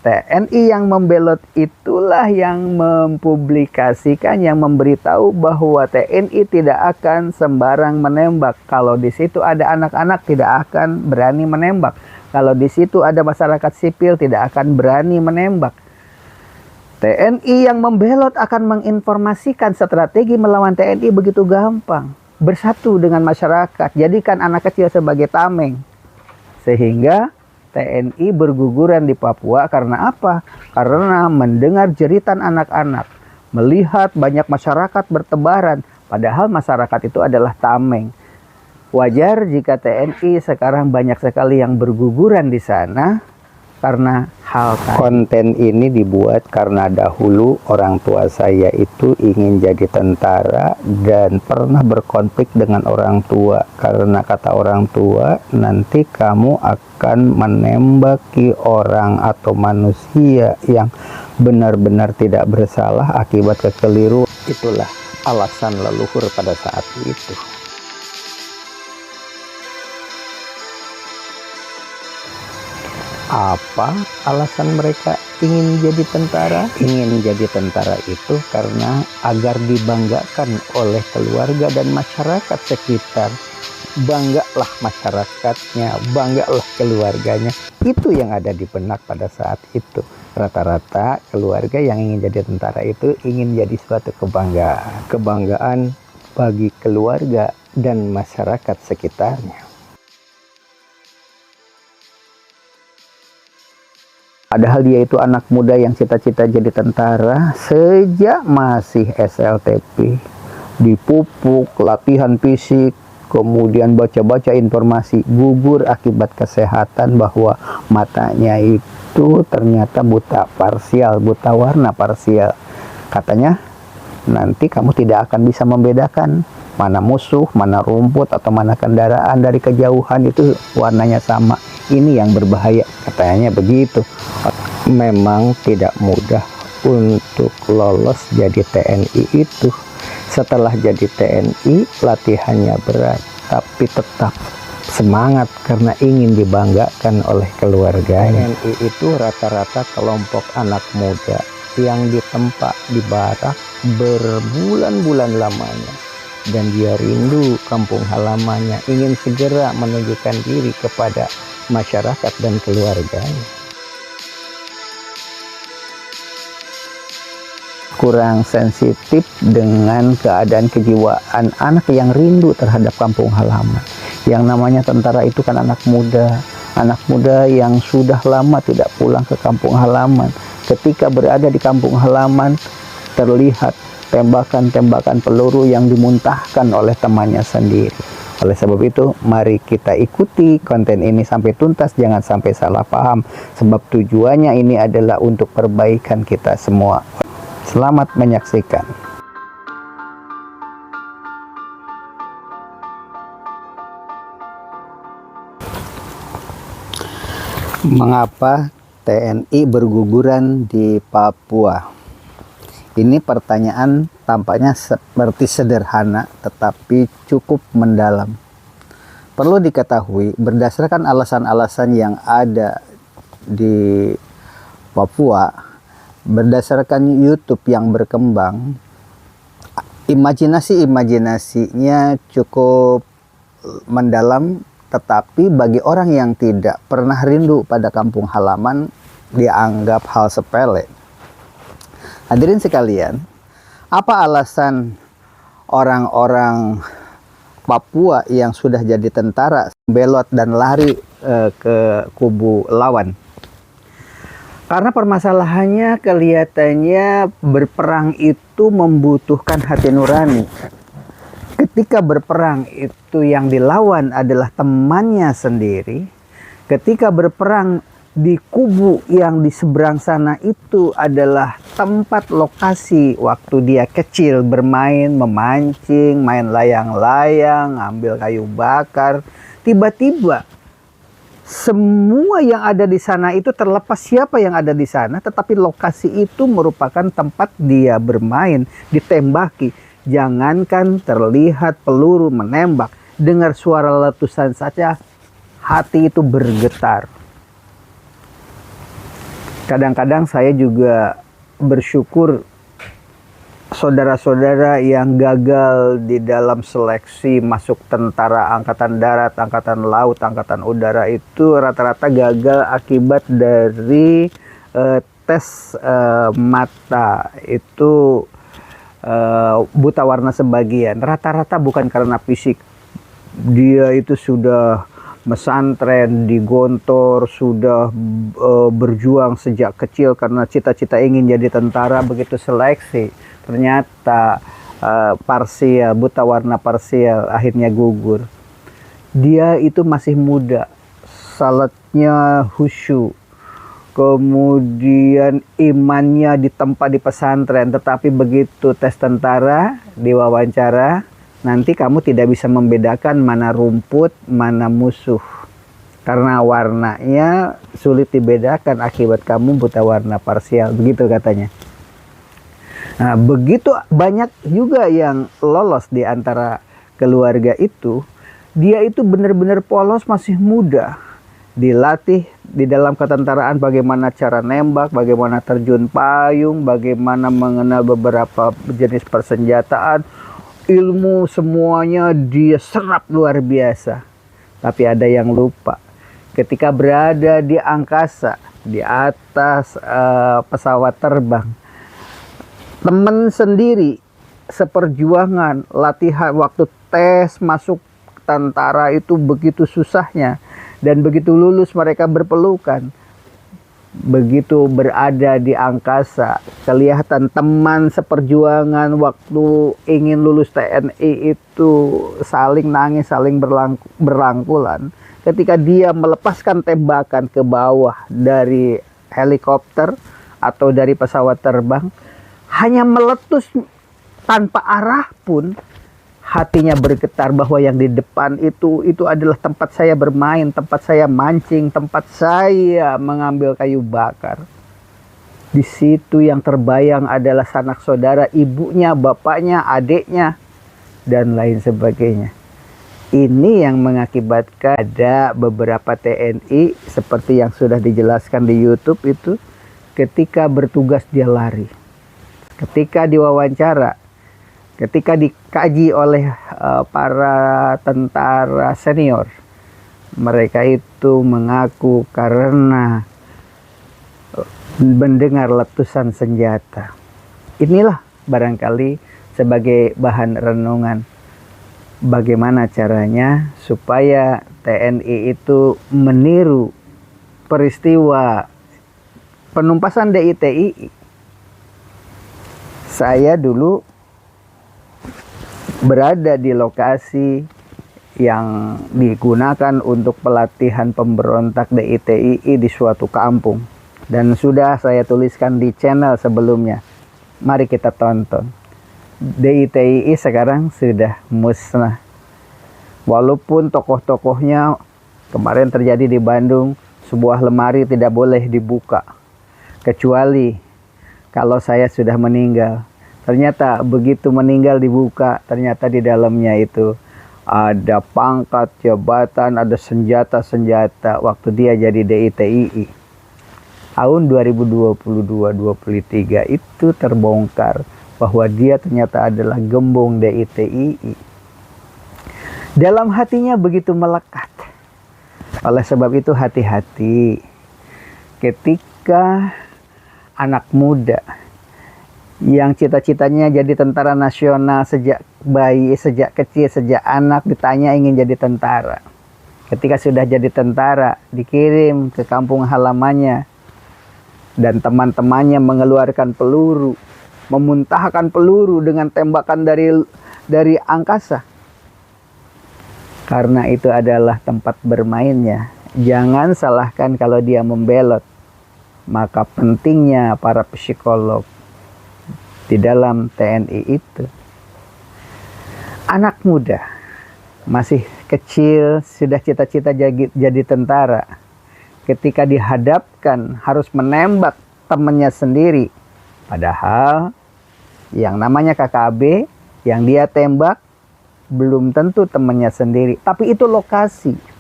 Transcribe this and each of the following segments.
TNI yang membelot itulah yang mempublikasikan, yang memberitahu bahwa TNI tidak akan sembarang menembak. Kalau di situ ada anak-anak tidak akan berani menembak. Kalau di situ ada masyarakat sipil tidak akan berani menembak. TNI yang membelot akan menginformasikan strategi melawan TNI begitu gampang. Bersatu dengan masyarakat, jadikan anak kecil sebagai tameng. Sehingga TNI berguguran di Papua karena apa? Karena mendengar jeritan anak-anak, melihat banyak masyarakat bertebaran, padahal masyarakat itu adalah tameng. Wajar jika TNI sekarang banyak sekali yang berguguran di sana karena hal tadi. Konten ini dibuat karena dahulu orang tua saya itu ingin jadi tentara dan pernah berkonflik dengan orang tua. Karena kata orang tua, nanti kamu akan menembaki orang atau manusia yang benar-benar tidak bersalah akibat kekeliruan. Itulah alasan leluhur pada saat itu. Apa alasan mereka ingin jadi tentara? Ingin jadi tentara itu karena agar dibanggakan oleh keluarga dan masyarakat sekitar. Banggalah masyarakatnya, banggalah keluarganya. Itu yang ada di benak pada saat itu. Rata-rata keluarga yang ingin jadi tentara itu ingin jadi suatu kebanggaan. Kebanggaan bagi keluarga dan masyarakat sekitarnya. Padahal dia itu anak muda yang cita-cita jadi tentara sejak masih SLTP. Dipupuk, latihan fisik, kemudian baca-baca informasi, gugur akibat kesehatan bahwa matanya itu ternyata buta parsial, buta warna parsial. Katanya, nanti kamu tidak akan bisa membedakan mana musuh, mana rumput, atau mana kendaraan dari kejauhan itu warnanya sama. Ini yang berbahaya, katanya begitu. Memang tidak mudah untuk lolos jadi TNI itu. Setelah jadi TNI, latihannya berat, tapi tetap semangat karena ingin dibanggakan oleh keluarganya. TNI itu rata-rata kelompok anak muda yang ditempa di barak berbulan-bulan lamanya. Dan dia rindu kampung halamannya, ingin segera menunjukkan diri kepada masyarakat dan keluarganya. Kurang sensitif dengan keadaan kejiwaan anak yang rindu terhadap kampung halaman. Yang namanya tentara itu kan anak muda yang sudah lama tidak pulang ke kampung halaman. Ketika berada di kampung halaman, terlihat tembakan-tembakan peluru yang dimuntahkan oleh temannya sendiri. Oleh sebab itu, mari kita ikuti konten ini sampai tuntas, jangan sampai salah paham. Sebab tujuannya ini adalah untuk perbaikan kita semua. Selamat menyaksikan. Mengapa TNI berguguran di Papua? Ini pertanyaan tampaknya seperti sederhana, tetapi cukup mendalam. Perlu diketahui, berdasarkan alasan-alasan yang ada di Papua, berdasarkan YouTube yang berkembang, imajinasinya cukup mendalam, tetapi bagi orang yang tidak pernah rindu pada kampung halaman, dianggap hal sepele. Hadirin sekalian, apa alasan orang-orang Papua yang sudah jadi tentara belot dan lari ke kubu lawan? Karena permasalahannya kelihatannya berperang itu membutuhkan hati nurani. Ketika berperang itu yang dilawan adalah temannya sendiri. Ketika berperang di kubu yang di seberang sana itu adalah tempat lokasi waktu dia kecil bermain, memancing, main layang-layang, ambil kayu bakar. Tiba-tiba semua yang ada di sana itu terlepas siapa yang ada di sana, tetapi lokasi itu merupakan tempat dia bermain, ditembaki. Jangankan terlihat peluru menembak, dengar suara letusan saja hati itu bergetar. Kadang-kadang saya juga bersyukur saudara-saudara yang gagal di dalam seleksi masuk tentara angkatan darat, angkatan laut, angkatan udara itu rata-rata gagal akibat dari tes mata itu buta warna sebagian. Rata-rata bukan karena fisik. Dia itu sudah mesantren di Gontor, sudah berjuang sejak kecil karena cita-cita ingin jadi tentara. Begitu seleksi ternyata parsial, buta warna parsial, akhirnya gugur. Dia itu masih muda, salatnya khusyuk, kemudian imannya ditempa di pesantren, tetapi begitu tes tentara, diwawancara, nanti kamu tidak bisa membedakan mana rumput, mana musuh. Karena warnanya sulit dibedakan akibat kamu buta warna parsial, begitu katanya. Nah, begitu banyak juga yang lolos di antara keluarga itu. Dia itu benar-benar polos, masih muda. Dilatih di dalam ketentaraan bagaimana cara nembak, bagaimana terjun payung, bagaimana mengenal beberapa jenis persenjataan. Ilmu semuanya dia serap luar biasa. Tapi ada yang lupa. Ketika berada di angkasa, di atas pesawat terbang, teman sendiri seperjuangan, latihan, waktu tes masuk tentara itu begitu susahnya, dan begitu lulus mereka berpelukan. Begitu berada di angkasa, kelihatan teman seperjuangan waktu ingin lulus TNI itu saling nangis, saling berangkulan. Ketika dia melepaskan tembakan ke bawah dari helikopter atau dari pesawat terbang, hanya meletus tanpa arah pun, hatinya bergetar bahwa yang di depan itu adalah tempat saya bermain, tempat saya mancing, tempat saya mengambil kayu bakar. Di situ yang terbayang adalah sanak saudara, ibunya, bapaknya, adiknya, dan lain sebagainya. Ini yang mengakibatkan ada beberapa TNI seperti yang sudah dijelaskan di YouTube itu, ketika bertugas dia lari. Ketika diwawancara, ketika dikaji oleh para tentara senior, mereka itu mengaku karena mendengar letusan senjata. Inilah barangkali sebagai bahan renungan, bagaimana caranya supaya TNI itu meniru peristiwa penumpasan DITII. Saya dulu berada di lokasi yang digunakan untuk pelatihan pemberontak DITII di suatu kampung. Dan sudah saya tuliskan di channel sebelumnya. Mari kita tonton. DITII sekarang sudah musnah. Walaupun tokoh-tokohnya kemarin terjadi di Bandung, sebuah lemari tidak boleh dibuka. Kecuali kalau saya sudah meninggal. Ternyata begitu meninggal dibuka, ternyata di dalamnya itu ada pangkat, jabatan, ada senjata-senjata waktu dia jadi DITII. Tahun 2022-2023 itu terbongkar bahwa dia ternyata adalah gembong DITII. Dalam hatinya begitu melekat. Oleh sebab itu hati-hati ketika anak muda yang cita-citanya jadi tentara nasional sejak bayi, sejak kecil, sejak anak ditanya ingin jadi tentara. Ketika sudah jadi tentara, dikirim ke kampung halamannya dan teman-temannya mengeluarkan peluru, memuntahkan peluru dengan tembakan dari angkasa. Karena itu adalah tempat bermainnya. Jangan salahkan kalau dia membelot. Maka pentingnya para psikolog di dalam TNI itu. Anak muda masih kecil sudah cita-cita jadi tentara. Ketika dihadapkan harus menembak temannya sendiri. Padahal yang namanya KKB yang dia tembak belum tentu temannya sendiri. Tapi itu lokasi.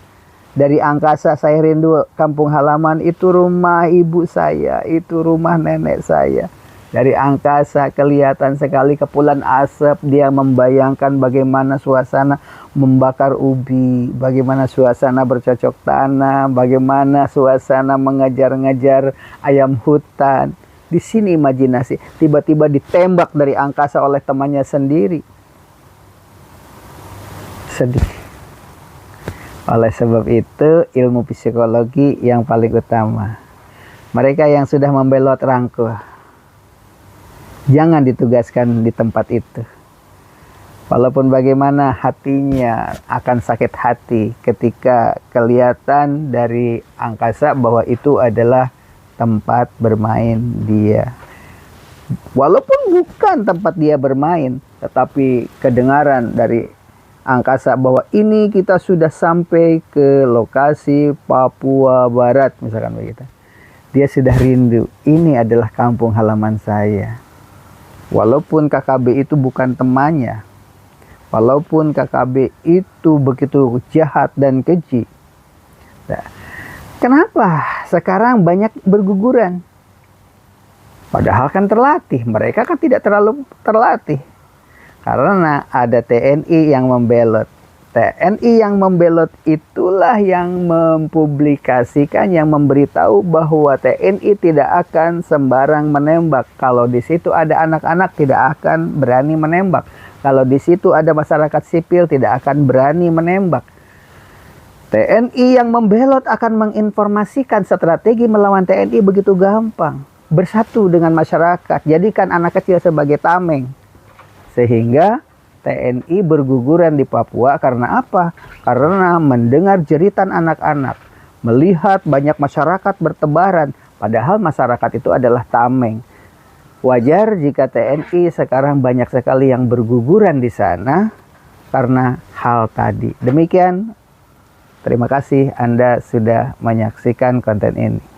Dari angkasa saya rindu kampung halaman, itu rumah ibu saya, itu rumah nenek saya. Dari angkasa kelihatan sekali kepulan asap, dia membayangkan bagaimana suasana membakar ubi, bagaimana suasana bercocok tanam, bagaimana suasana mengejar-ngejar ayam hutan. Di sini imajinasi, tiba-tiba ditembak dari angkasa oleh temannya sendiri. Sedih. Oleh sebab itu, ilmu psikologi yang paling utama. Mereka yang sudah membelot rangkuh, jangan ditugaskan di tempat itu. Walaupun bagaimana hatinya akan sakit hati ketika kelihatan dari angkasa bahwa itu adalah tempat bermain dia. Walaupun bukan tempat dia bermain, tetapi kedengaran dari angkasa bahwa ini kita sudah sampai ke lokasi Papua Barat, misalkan begitu. Dia sudah rindu, ini adalah kampung halaman saya. Walaupun KKB itu bukan temannya, walaupun KKB itu begitu jahat dan keji. Nah, kenapa sekarang banyak berguguran? Padahal kan terlatih, mereka kan tidak terlalu terlatih. Karena ada TNI yang membelot. TNI yang membelot itulah yang mempublikasikan, yang memberitahu bahwa TNI tidak akan sembarang menembak. Kalau di situ ada anak-anak, tidak akan berani menembak. Kalau di situ ada masyarakat sipil, tidak akan berani menembak. TNI yang membelot akan menginformasikan strategi melawan TNI begitu gampang. Bersatu dengan masyarakat, jadikan anak kecil sebagai tameng. Sehingga TNI berguguran di Papua karena apa? Karena mendengar jeritan anak-anak, melihat banyak masyarakat bertebaran, padahal masyarakat itu adalah tameng. Wajar jika TNI sekarang banyak sekali yang berguguran di sana karena hal tadi. Demikian, terima kasih Anda sudah menyaksikan konten ini.